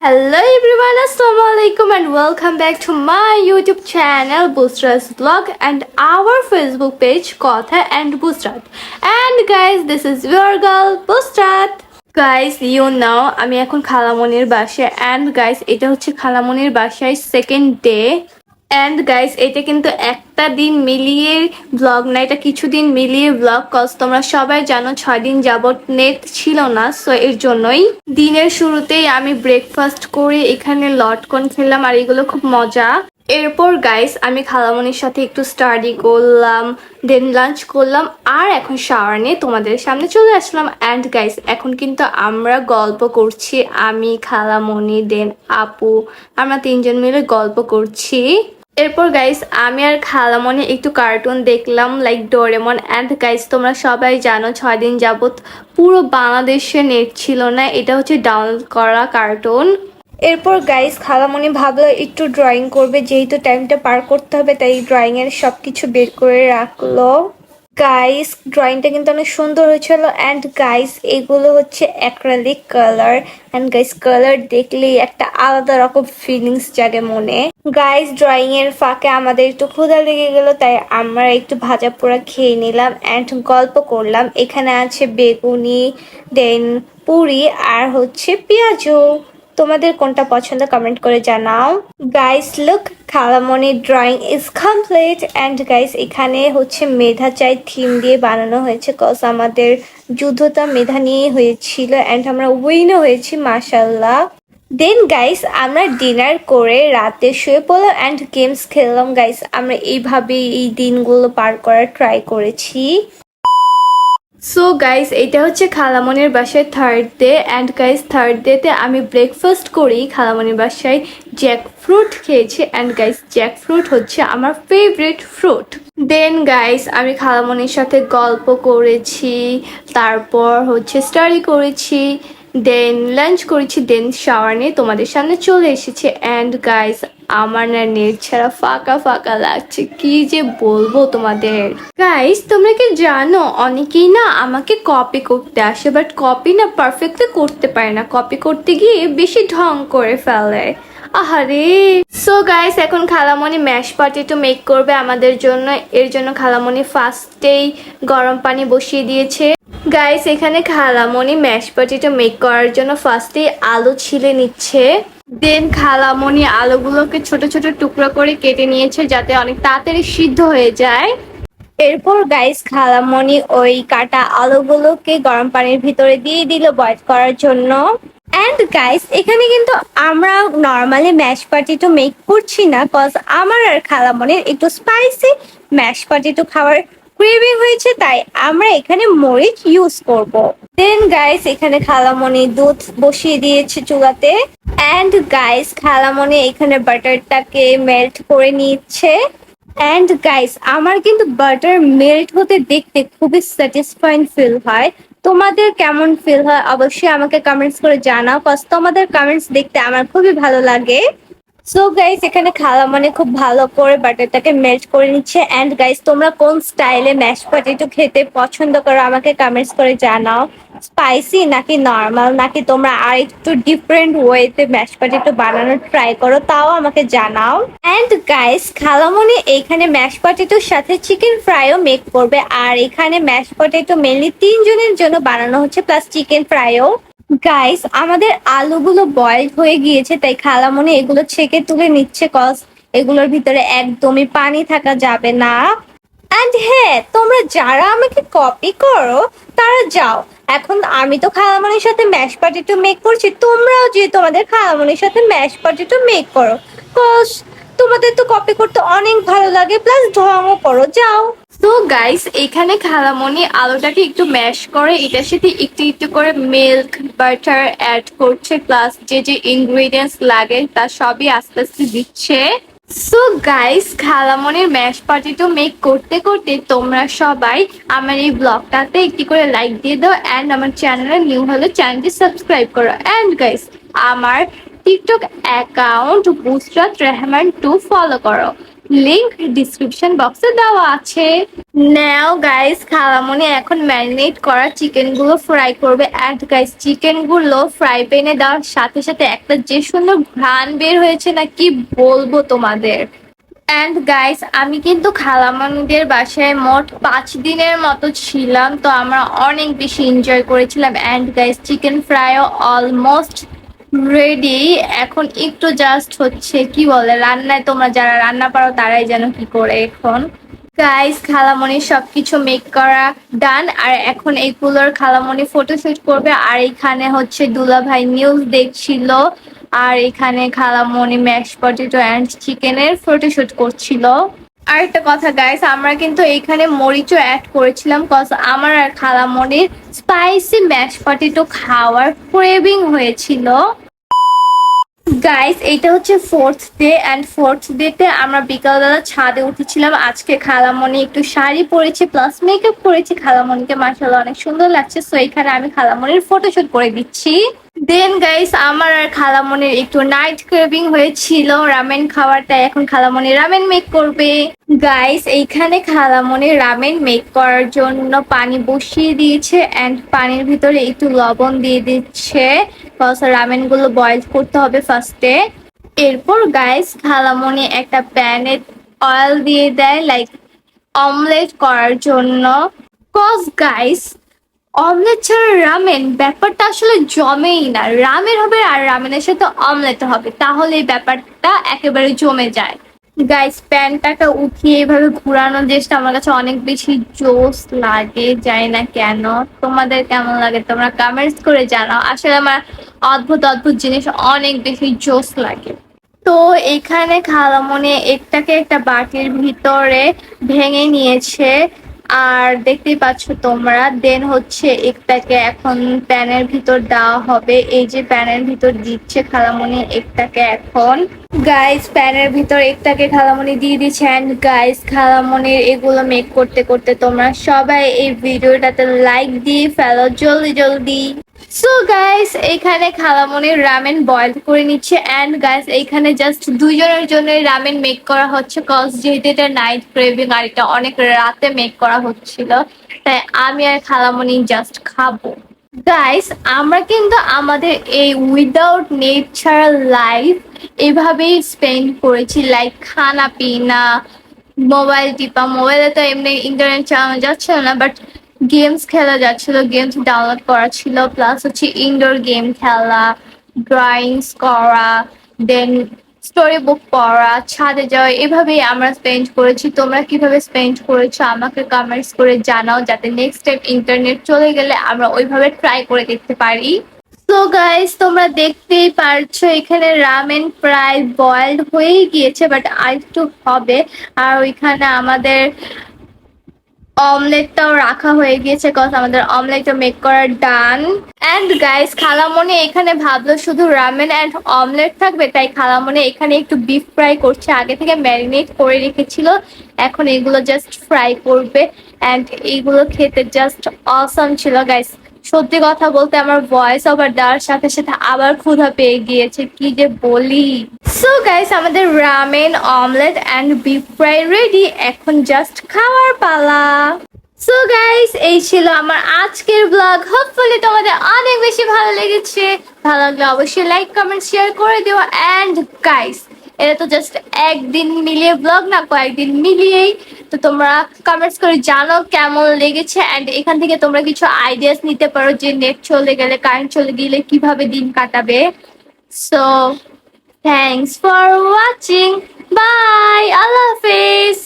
Hello everyone, Assalamualaikum and welcome back to my YouTube channel Busra's Vlog and our Facebook page Kotha and Busrat. And guys, this is your girl Busrat. Guys, you know আমি এখন খালামনির বাসায় and guys এটা হচ্ছে খালামনির বাসায় second day and guys এটা কিন্তু একটা দিন মিলিয়ে ব্লগ না, এটা কিছুদিন মিলিয়ে ব্লগ কজ তোমরা সবাই জানো 6 দিন যাবত নেট ছিল না, সো এর জন্যই দিনের শুরুতেই আমি ব্রেকফাস্ট করে এখানে লটকন খেলাম আর এগুলো খুব মজা। এরপর গাইস আমি খালামনির সাথে একটু স্টাডি করলাম, দেন লাঞ্চ করলাম আর এখন শাওয়ার নিয়ে তোমাদের সামনে চলে আসলাম। অ্যান্ড গাইস এখন কিন্তু আমরা গল্প করছি, আমি খালামনি দেন আপু, আমরা তিনজন মিলে গল্প করছি। এরপর গাইস আমি আর খালামনি একটু কার্টুন দেখলাম লাইক ডোরেমন। অ্যান্ড গাইস তোমরা সবাই জানো 6 দিন যাবত পুরো বাংলাদেশে নেট ছিল না, এটা হচ্ছে ডাউনলোড করা কার্টুন। এরপর গাইস খালামনি ভাবলো একটু ড্রয়িং করবে, যেহেতু টাইমটা পার করতে হবে তাই ড্রয়িং এর সবকিছু বের করে রাখলো। গাইস ড্রয়িংটা কিন্তু অনেক সুন্দর হয়েছিল। অ্যান্ড গাইস এগুলো হচ্ছে acrylic colour. And guys colour দেখলেই একটা আলাদা রকম ফিলিংস জাগে মনে। গাইস ড্রয়িং এর ফাঁকে আমাদের একটু ক্ষুধা লেগে গেল, তাই আমরা একটু ভাজা পোড়া খেয়ে নিলাম অ্যান্ড গল্প করলাম। এখানে আছে বেগুনি, দেন পুরি আর হচ্ছে পেঁয়াজু। তোমাদের কোনটা পছন্দ কমেন্ট করে জানাও। গাইস লুক, খালামনি drawing is complete. And guys এখানে হচ্ছে মেধা চাই থিম দিয়ে বানানো হয়েছে, কজ আমাদের যুদ্ধটা মেধা নিয়ে হয়েছিল অ্যান্ড আমরা উইনও হয়েছি মাশাল্লাহ। দেন গাইস আমরা ডিনার করে রাতে শুয়ে পড়লাম অ্যান্ড গেমস খেললাম। গাইস আমরা এইভাবেই এই দিনগুলো পার করার ট্রাই করেছি। সো গাইস এটা হচ্ছে খালামনির বাসায় third day. And guys third ডেতে আমি ব্রেকফাস্ট করি খালামনির বাসায় জ্যাক ফ্রুট খেয়েছি। অ্যান্ড গাইস জ্যাক ফ্রুট হচ্ছে আমার ফেভারিট ফ্রুট। দেন গাইস আমি খালামনির সাথে গল্প করেছি, তারপর হচ্ছে স্টাডি করেছি, দেন লাঞ্চ করেছি, দেন শাওয়ার নিয়ে তোমাদের সামনে চলে এসেছি। অ্যান্ড গাইস আমার না নেট ছাড়া ফাঁকা ফাঁকা লাগছে, কি যে বলবো তোমাদের। গাইস তোমরা কি জানো অনেকেই না আমাকে কপি করতে আসে, বাট কপি না পারফেক্টলি করতে পারে না, কপি করতে গিয়ে বেশি ঢং করে ফেলে। আহারে। সো গাইস এখন খালামনি ম্যাশ পটেটো মেক করবে আমাদের জন্য। এর জন্য খালামনি ফার্স্টেই গরম পানি বসিয়ে দিয়েছে। গাইস এখানে খালামনি ম্যাশ পটেটো মেক করার জন্য ফার্স্টেই আলু ছিলে নিচ্ছে। দেন খালামনি আলুগুলোকে ছোট ছোট টুকরো করে কেটে নিয়েছে যাতে অনেক তাড়াতাড়ি সিদ্ধ হয়ে যায়। এরপর গাইস খালামনি ওই কাটা আলুগুলোকে গরম পানির ভিতরে দিয়ে দিল বয়েল করার জন্য। অ্যান্ড গাইস এখানে কিন্তু আমরা নর্মালি ম্যাশ পটেটো মেক করছি না, কজ আমার আর খালামনির একটু স্পাইসি ম্যাশ পটেটো খাওয়ার ক্রেভিং হয়েছে, তাই আমরা এখানে মরিচ ইউজ করব। দেন গাইস এখানে খালামনি দুধ বসিয়ে দিয়েছে চুলাতে। অ্যান্ড গাইস খালামনি এখানে বাটারটাকে মেল্ট করে নিচ্ছে। অ্যান্ড গাইস আমার কিন্তু বাটার মেল্ট হতে দেখতে খুবই স্যাটিসফাইং ফিল হয়। তোমাদের কেমন ফিল হয় অবশ্যই আমাকে কমেন্টস করে জানাও, কজ তোমাদের কমেন্টস দেখতে আমার খুবই ভালো লাগে। সো গাইস এখানে খালামনি খুব ভালো করে বাটারটাকে মেল্ট করে নিচ্ছে। অ্যান্ড গাইস তোমরা কোন স্টাইলে ম্যাশ পটেটো খেতে পছন্দ করো আমাকে কমেন্টস করে জানাও, স্পাইসি নাকি নর্মাল, নাকি তোমরা আর একটু ডিফারেন্ট ওয়েতে ম্যাশ পটেটো বানানোর ট্রাই করো, তাও আমাকে জানাও। অ্যান্ড গাইস খালামনি এইখানে ম্যাশ পটেটোর সাথে চিকেন ফ্রাইও মেক করবে, আর এখানে ম্যাশ পটেটো মেনলি 3 জনের জন্য বানানো হচ্ছে, প্লাস চিকেন ফ্রাইও। গাইস আমাদের আলুগুলো বয়েল হয়ে গিয়েছে, তাই খালামনি এগুলো ছেঁকে তুলে নিচ্ছে, কজ এগুলোর ভিতরে একদমই পানি থাকা যাবে না। অ্যান্ড হ্যাঁ, তোমরা যারা আমাকে কপি করো তারা যাও, এখন আমি তো খালামনির সাথে ম্যাশ পটেটো মেক করছি, তোমরাও যে তোমাদের খালামনির সাথে ম্যাশ পটেটো মেক করো, কজ তোমাদের তো কপি করতে অনেক ভালো লাগে, প্লাস ঢংও করো, যাও। তো গাইস এখানে খালামনি আলুটাকে একটু ম্যাশ করে এটার সাথে একটু একটু করে মিল্ক বাটার অ্যাড করছে, প্লাস যে যে ইনগ্রেডিয়েন্টস লাগে তা সবই আস্তে আস্তে দিচ্ছে। সো গাইস খালামনির ম্যাশ পটেটো মেক করতে করতে তোমরা সবাই আমার এই ব্লগটাতে একটি করে লাইক দিয়ে দাও অ্যান্ড আমার চ্যানেলে নিউ হলে চ্যানেলটি সাবস্ক্রাইব করো। অ্যান্ড গাইস আমার টিকটক অ্যাকাউন্ট বুসরাত রহমান 2 ফলো করো। লিংক ডিসক্রিপশন বক্সে দেওয়া আছে। নাও গাইস, খালামণি এখন ম্যারিনেট করা চিকেন গুলো ফ্রাই করবে। অ্যান্ড গাইস, চিকেন গুলো ফ্রাই প্যানে দেওয়ার সাথে সাথে একটা যে সুন্দর ঘ্রাণ বের হয়েছে না, কি বলবো তোমাদের। অ্যান্ড গাইস, আমি কিন্তু খালামণিদের বাসায় মোট 5 দিনের মতো ছিলাম, তো আমরা অনেক বেশি এনজয় করেছিলাম। অ্যান্ড গাইস, চিকেন ফ্রাইও অলমোস্ট রেডি। এখন একটু জাস্ট হচ্ছে কি বলে রান্নায়, তোমরা যারা রান্না পারো তারাই যেন কি করে। এখন গাইস, খালামণির সবকিছু মেক করা ডান, আর এখন এইগুলোর খালামণি ফটোশুট করবে। আর এখানে হচ্ছে দুলাভাই নিউজ দেখছিল, আর এখানে খালামণি ম্যাশ পটেটো অ্যান্ড চিকেনের ফটোশুট করছিল। আর একটা কথা গাইস, আমরা কিন্তু এইখানে মরিচও অ্যাড করেছিলাম, কজ আমার আর খালামণির স্পাইসি ম্যাশ পটেটো খাওয়ার ক্রেভিং হয়েছিল। গাইস, এইটা হচ্ছে 4th ডে, অ্যান্ড 4th ডেতে আমরা বিকালবেলা ছাদে উঠেছিলাম। আজকে খালামণি একটু শাড়ি পরেছে প্লাস মেকআপ করেছে, খালামণিকে মাশাআল্লাহ অনেক সুন্দর লাগছে। সো এখানে আমি খালামণির ফটোশুট করে দিচ্ছি। দেন গাইস, আমার আর খালামণির একটু নাইট ক্রেভিং হয়েছিল রামেন খাওয়ার, তাই এখন খালামণি রামেন মেক করবে। গাইস, এইখানে খালামণি রামেন মেক করার জন্য পানি বসিয়ে দিয়েছে, অ্যান্ড পানির ভিতরে একটু লবণ দিয়ে দিচ্ছে, কজ রামেন গুলো বয়েল করতে হবে ফার্স্টে। এরপর গাইস, খালামণি একটা প্যানে অয়েল দিয়ে দেয় লাইক অমলেট করার জন্য, কজ গাইস অমলেট ছাড়া রামেন ব্যাপারটা আসলে জমেই না। রামেন হবে আর রামেনের সাথে অমলেট হবে, তাহলে এই ব্যাপারটা একেবারে জমে যায়। গাইস, প্যানটাকে উঠিয়ে এভাবে ঘুরানো জিনিসটা আমার কাছে অনেক বেশি জোস লাগে, জানি না কেন। তোমাদের কেমন লাগে তোমরা কমেন্টস করে জানাও। আসলে আমার অদ্ভুত অদ্ভুত জিনিস অনেক বেশি জোস লাগে। তো এখানে খালামণি একটাকে একটা বাটির ভিতরে ভেঙে নিয়েছে, আর দেখতেই পাচ্ছ তোমরা। দেন হচ্ছে একটাকে এখন প্যানের ভিতর দেওয়া হবে। এই যে প্যানের ভিতর দিচ্ছে খালামণি একটাকে এখন। গাইস, প্যানের ভিতর একটাকে খালামণি দিয়ে দিচ্ছে। অ্যান্ড গাইস, খালামণির এগুলো মেক করতে করতে তোমরা সবাই এই ভিডিওটাতে লাইক দিয়ে ফেলো জলদি জলদি। সো গাইস, এইখানে খালামণির রামেন বয়েল করে নিচ্ছে। অ্যান্ড গাইস, এইখানে জাস্ট দুজনের জন্য রামেন মেক করা হচ্ছে, কজ যেহেতু এটা নাইট ক্রেভিং আর এটা অনেক রাতে মেক করা হচ্ছিল, তাই আমি আর খালামণি জাস্ট খাবো। গাইস, আমরা কিন্তু আমাদের এই উইদাউট নেট ছাড়া লাইফ এভাবেই স্পেন্ড করেছি, লাইক খানা পিনা, মোবাইল টিপা। মোবাইলে তো এমনি ইন্টারনেট চালানো যাচ্ছিল না, বাট গেমস খেলা যাচ্ছিল, গেমস ডাউনলোড করা ছিল, প্লাস হচ্ছে ইনডোর গেম খেলা, ড্রয়িংস করা, দেন স্টোরি বুক পড়া, ছাদে যাওয়া। এভাবেই আমরা স্পেন্ড করেছি। তোমরা কিভাবে স্পেন্ড করেছো আমাকে কমেন্টস করে জানাও, যাতে নেক্সট টাইম ইন্টারনেট চলে গেলে আমরা ওইভাবে ট্রাই করে দেখতে পারি। তো গাইস, তোমরা দেখতেই পারছো এখানে রামেন প্রায় বয়েলড হয়ে গিয়েছে, বাট আরেকটু হবে। আর ওইখানে আমাদের অমলেটটাও রাখা হয়ে গিয়েছে, কজ আমাদের অমলেটটা মেক করা ডান। অ্যান্ড গাইস, খালামণি এখানে ভাবলো শুধু রামেন অ্যান্ড অমলেট থাকবে, তাই খালামণি এখানে একটু বিফ ফ্রাই করছে। আগে থেকে ম্যারিনেট করে রেখেছিল, এখন এগুলো জাস্ট ফ্রাই করবে। অ্যান্ড এইগুলো খেতে জাস্ট অসম ছিল গাইস। সত্যি কথা বলতে আমার ভয়েস ওভার দেওয়ার সাথে সাথে আবার ক্ষুধা পেয়ে গিয়েছে, কি যে বলি। সো গাইস, আমাদের ramen, omelette and beef fry ready, এখন জাস্ট খাওয়ার পালা। সো গাইস, এই ছিল আমার আজকের ব্লগ। হোপফুলি তোমাদের অনেক বেশি ভালো লেগেছে। ভালো লাগলে অবশ্যই লাইক কমেন্ট শেয়ার করে দিও। অ্যান্ড গাইস, এটা তো জাস্ট একদিন মিলিয়ে ব্লগ না, কয়েকদিন মিলিয়েই। তো তোমরা কমেন্টস করে জানো কেমন লেগেছে। অ্যান্ড এখান থেকে তোমরা কিছু আইডিয়াস নিতে পারো যে নেট চলে গেলে, কারেন্ট চলে গেলে কিভাবে দিন কাটাবে। So thanks for watching, bye, আল্লাহ হাফেজ।